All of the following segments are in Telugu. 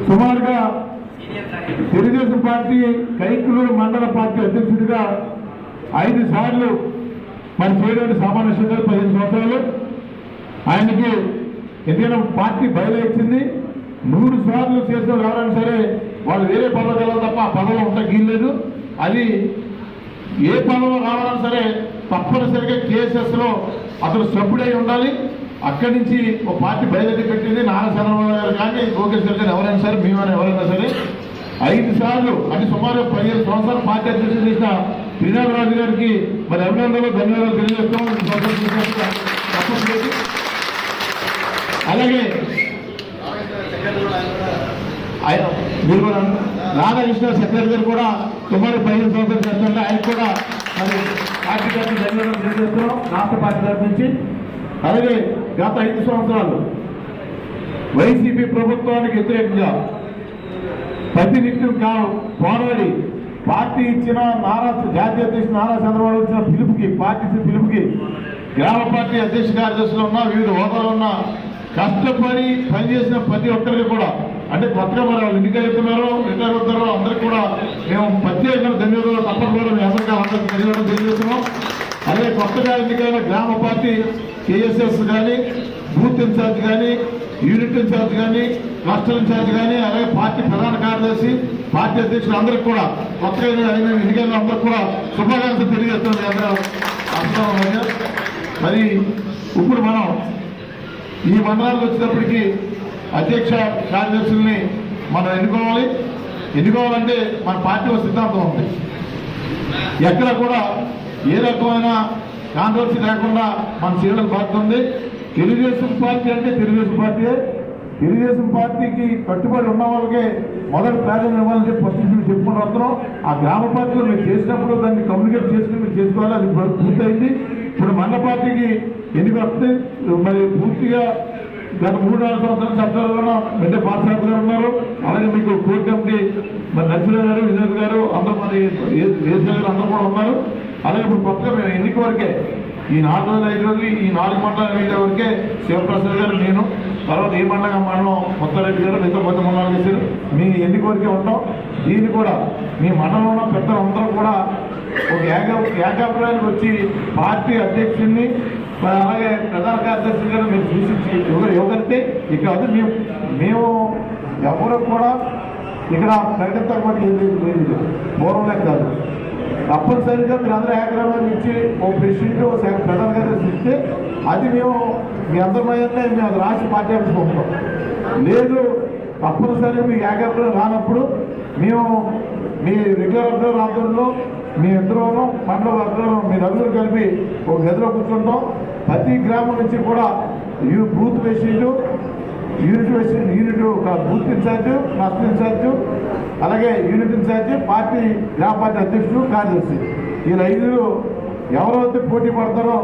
సుమారుగా తెలుగుదేశం పార్టీ కైకులూరు మండల పార్టీ అధ్యక్షుడిగా 5 సార్లు మరి చేయడానికి సామాన్యంగా 15 సంవత్సరాలు ఆయనకి ఎందుకంటే పార్టీ బయలు ఇచ్చింది. 3 సార్లు చేసిన ఎవరైనా సరే వాళ్ళు వేరే పదవి వెళ్ళాలి తప్ప ఆ పదవిలో ఉంటే గీలేదు. అది ఏ పదవిలో రావాలన్నా సరే తప్పనిసరిగా కేఎస్ఎస్లో అతను సభ్యుడై ఉండాలి. అక్కడి నుంచి ఒక పార్టీ బయలుదేరి పెట్టింది నారా చంద్రబాబు గారు కానీ లోకేష్ గారు కానీ ఎవరైనా సరే మేమైనా ఎవరైనా సరే 5 సార్లు అంటే సుమారు 15 సంవత్సరాలు పార్టీ అధ్యక్షుడు చేసిన శ్రీనాథరాజు గారికి మరి అభినందనలు ధన్యవాదాలు తెలియజేస్తాం. అలాగే మీరు కూడా రాధాకృష్ణ సెక్రటరీ గారు కూడా సుమారు 15 సంవత్సరాలు చేస్తుంటే ఆయన కూడా మరి పార్టీ తరఫున ధన్యవాదాలు తెలియజేస్తున్నాం రాష్ట్ర పార్టీ తరఫు నుంచి. అలాగే గత 5 సంవత్సరాలు వైసీపీ ప్రభుత్వానికి వ్యతిరేకంగా ప్రతినిత్యం పోరాడి పార్టీ ఇచ్చిన జాతీయ అధ్యక్షుడు నారా చంద్రబాబు ఇచ్చిన పిలుపుకి పార్టీ పిలుపుకి గ్రామ పార్టీ అధ్యక్ష కార్యదర్శులు ఉన్న వివిధ హోదాలో ఉన్న కష్టపడి పనిచేసిన ప్రతి ఒక్కరికి కూడా అంటే కొత్తగా మరి వాళ్ళు ఎన్నికలుతున్నారో రిటైర్ అవుతారో అందరికి కూడా మేము ప్రత్యేకంగా ధన్యవాదాలు తప్పకుండా మీ అందరికీ ధన్యవాదాలు తెలియజేస్తున్నాం. అలాగే కొత్తగా ఎన్నికైన గ్రామ పార్టీ కేఎస్ఎస్ కానీ బూత్ ఇన్ఛార్జ్ కానీ యూనిట్ ఇన్ఛార్జ్ కానీ క్లస్టర్ ఇన్ఛార్జ్ కానీ అలాగే పార్టీ ప్రధాన కార్యదర్శి పార్టీ అధ్యక్షులు అందరికి కూడా కొత్తగా ఎన్నికైన అందరికి కూడా శుభాకాంక్షలు తెలియజేస్తున్నాం. మరి ఇప్పుడు మనం ఈ మండలాలకు వచ్చినప్పటికీ అధ్యక్ష కార్యదర్శుల్ని మనం ఎన్నుకోవాలంటే మన పార్టీలో సిద్ధాంతం ఉంది. ఎక్కడ కూడా ఏ రకమైన కాంట్రవర్సీ లేకుండా మన చేయడం బాగుంది. తెలుగుదేశం పార్టీ అంటే తెలుగుదేశం పార్టీకి కట్టుబడి ఉన్న వాళ్ళకే మొదటి ప్రాధాన్యం ఇవ్వాలని చెప్పి ఫస్ట్ చెప్పుకుంటూ వస్తున్నాం. ఆ గ్రామ పార్టీలో మీరు చేసినప్పుడు దాన్ని కమ్యూనికేట్ చేసుకుని మీరు చేసుకోవాలి. అది పూర్తయింది. ఇప్పుడు మండల పార్టీకి ఎన్నిక వస్తే మరి పూర్తిగా గత 3-4 సంవత్సరాల చట్టాలలో అంటే పార్టీ గారు ఉన్నారు. అలాగే మీకు కోర్ కమిటీ మరి నరసింహ గారు వినోద్ గారు అందరూ మరి గారు అందరూ కూడా ఉన్నారు. అలాగే ఇప్పుడు కొత్తగా మేము ఎన్నిక వరకే ఈ 4 రోజులు 5 రోజులు ఈ 4 మండలాల మీద వరకే శివప్రసాద్ గారు నేను తర్వాత ఏ మండలం ముత్తారెడ్డి గారు మిగతా 10 మండలాలు చేశారు. మీ ఎన్నిక వరకే ఉంటాం. దీన్ని కూడా మీ మండలంలో పెద్దలు అందరూ కూడా ఒక ఏకాభిప్రాయానికి వచ్చి పార్టీ అధ్యక్షుడిని అలాగే ప్రధాన కార్యదర్శి గారు మీరు చూసి ఎవరంటే ఇక్కడ అది మేము ఎవరు కూడా ఇక్కడ ప్రకటించకపోతే లేదు పూర్వంలో కాదు. తప్పనిసరిగా మీరు అందరూ ఏకగ్రహాన్ని ఇచ్చి ఓ ప్రెసిడెంట్ ఓ ప్రధాన కార్యదర్శి ఇస్తే అది మేము మీ అందరిమైనా మేము అది రాసి పార్టీ ఆఫీస్ పంపుతాం. లేదు తప్పనిసరిగా మీకు ఏకాగ్రహం రానప్పుడు మేము మీ రెగ్యులర్ అబ్జర్వర్ ఆధ్వర్యంలో మీ ఇద్దరు మండల అబ్జర్వర్ మీ నలుగురు కలిపి ఒక గదిలో కూర్చుంటాం. ప్రతి గ్రామం నుంచి కూడా booth president unit booth incharge cluster incharge అలాగే యూనిట్ ఇన్ఛార్జ్ పార్టీ గ్రామ పార్టీ అధ్యక్షుడు కార్యదర్శి ఈ 5 ఎవరైతే పోటీ పడతారో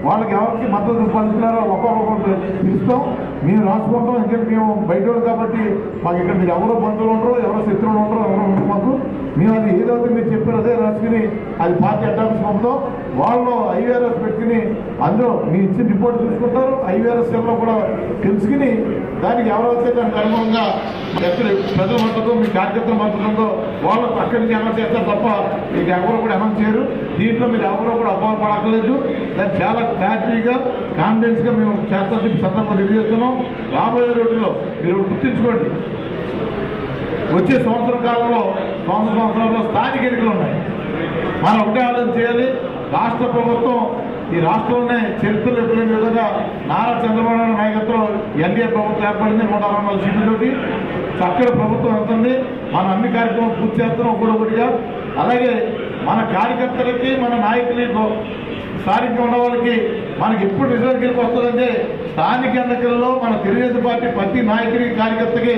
వాళ్ళకి ఎవరికి మద్దతు పంచుతున్నారో ఒక్కొక్కరు పిలుస్తాం. మేము రాసుకుంటాం. ఎందుకంటే మేము బయట వాళ్ళు కాబట్టి మాకు ఇక్కడ మీరు ఎవరో బంధువులు ఉండరు ఎవరో శత్రువులు ఉండరు ఎవరో ఉండరు మాకు. మేము అది ఏదైతే మీరు చెప్పారో అదే రాసుకుని అది పార్టీ హెడ్ ఆఫీస్ పంపుతాం. వాళ్ళు ఐవీఆర్ఎస్ పెట్టుకుని అందులో మీ ఇచ్చిన రిపోర్ట్ చూసుకుంటారు. ఐవీఆర్ఎస్ లో కూడా తెలుసుకుని దానికి ఎవరైతే దానికి అనుగుణంగా ఎక్కడ ప్రజల మద్దతు మీ కార్యకర్తల మద్దతు ఉందో వాళ్ళు అక్కడి నుంచి అనౌన్స్ చేస్తారు తప్ప మీకు ఎవరు కూడా అనౌన్స్ చేయరు. దీంట్లో మీరు ఎవరో కూడా అపోహలు పడక్కలేదు. దాన్ని చాలా క్లారిటీగా కాన్ఫిడెన్స్గా మేము చేస్తాం సందర్భంగా తెలియజేస్తున్నాం. రాబోయే రోజుల్లో మీరు గుర్తించుకోండి. వచ్చే సంవత్సరంలో స్థానిక ఎన్నికలు ఉన్నాయి. మనం ఒకటే ఆలోచన చేయాలి. రాష్ట్ర ప్రభుత్వం ఈ రాష్ట్రంలోనే చరిత్రలో ఎప్పుడైన విధంగా నారా చంద్రబాబు నాయుడు నాయకత్వంలో ఎన్డీఏ ప్రభుత్వం ఏర్పడింది. 164 సీట్లతోటి చక్కటి ప్రభుత్వం వెళ్తుంది. మనం అన్ని కార్యక్రమాలు పూర్తి చేస్తున్నాం ఒకటిగా. అలాగే మన కార్యకర్తలకి మన నాయకులకు స్థానికంగా ఉన్న వాళ్ళకి మనకి ఎప్పుడు రిజల్ట్ వస్తుందంటే స్థానిక ఎన్నికల్లో మన తెలుగుదేశం పార్టీ ప్రతి నాయకుడికి కార్యకర్తకి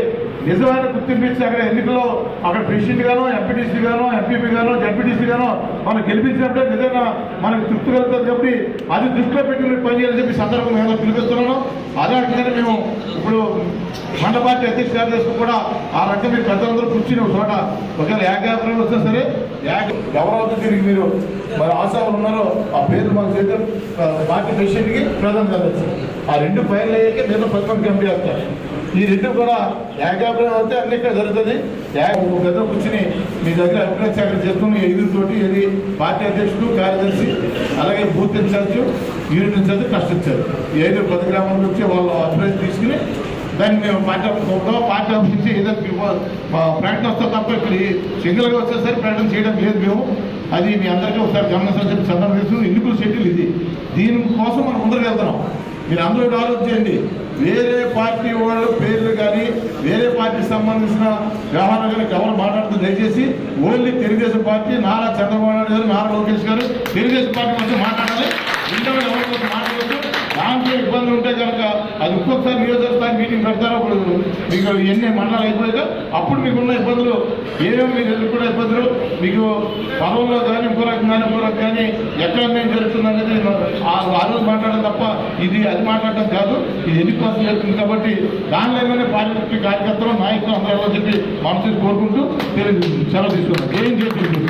నిజమైన గుర్తింపు ఇచ్చి అక్కడ ఎన్నికల్లో అక్కడ ప్రెసిడెంట్ గానో ఎంపీటీసీ గానో ఎంపీపీ గానో జడ్పీటీసీ గానో మనం గెలిపించినప్పుడే నిజంగా మనకు తృప్తి కలుగుతుంది. కాబట్టి అది దృష్టిలో పెట్టి పనిచేయాలని చెప్పి సందర్భంగా ఏదో పిలిపిస్తున్నాను. అలాంటిగానే మేము ఇప్పుడు మండల పార్టీ అధ్యక్ష కార్యదర్శి కూడా ఆ రకంగా మీరు పెద్దలందరూ కూర్చుని ఒక చోట ఒకవేళ ఏకాభిప్రాయం వస్తే సరే ఎవరైతే తిరిగి మీరు మరి ఆశాలు ఉన్నారో ఆ పేరు మాకు చేద్దాం. పార్టీ ప్రెసిడెంట్కి ప్రధాన కార్యదర్శి ఆ 2 ఫైర్లు అయ్యాక నేను ప్రతిపక్ష కమిటీ వేస్తారు. ఈ రెండు కూడా ఏకాభిప్రాయం అయితే అన్ని ఇక్కడ జరుగుతుంది. ఒక గదిలో కూర్చుని మీ దగ్గర అభిప్రాయ సేకరణ చేస్తున్న 5 ఇది పార్టీ అధ్యక్షుడు, కార్యదర్శి, అలాగే booth incharge, unit incharge, trust incharge, 5 10 గ్రామాల నుంచి వాళ్ళ అభిప్రాయం తీసుకుని దాన్ని మేము పార్టీ ఆఫీస్ నుంచి ఏదైనా ప్రకటన వస్తాం తప్ప ఇక్కడ సింగిల్గా వచ్చేసరికి ప్రకటన చేయడం లేదు మేము. అది మీ అందరికీ ఒకసారి గమనించాల్సిన సందర్భం తెలుసు. ఎన్నికల షెడ్యూల్ ఇది, దీనికోసం మనం ముందరికి వెళ్తున్నాం. మీరు అందరూ ఆలోచించండి. వేరే పార్టీ వాళ్ళ పేర్లు కానీ వేరే పార్టీకి సంబంధించిన వ్యవహారాలు కానీ ఎవరు మాట్లాడుతూ దయచేసి ఓన్లీ తెలుగుదేశం పార్టీ, నారా చంద్రబాబు నాయుడు గారు, నారా లోకేష్ గారు తెలుగుదేశం పార్టీ వచ్చి మాట్లాడాలి. ఇంట్లో ఎవరి కోసం మాట్లాడవచ్చు. దాంట్లో ఇబ్బందులు ఉంటే కనుక అది ఒక్కొక్కసారి నియోజకవర్గ మీటింగ్ పెడతారు. అప్పుడు మీకు ఎన్ని మండలాలు అయిపోయాక అప్పుడు మీకున్న ఇబ్బందులు ఏమేమి మీరు ఎదుర్కొనే ఇబ్బందులు, మీకు పదవుల్లో కానీ ఇంకో కానీ ఎక్కడ ఏం జరుగుతుంది అనేది ఆ రోజు మాట్లాడడం తప్ప ఇది అది మాట్లాడటం కాదు. ఇది ఎన్నిక కోసం జరుగుతుంది కాబట్టి దానిలో ఏమైనా పార్టీ కార్యకర్తలు, నాయకులు అందరూ చెప్పి మనసు కోరుకుంటూ సెలవు తీసుకున్నాం. ఏం చేస్తుంది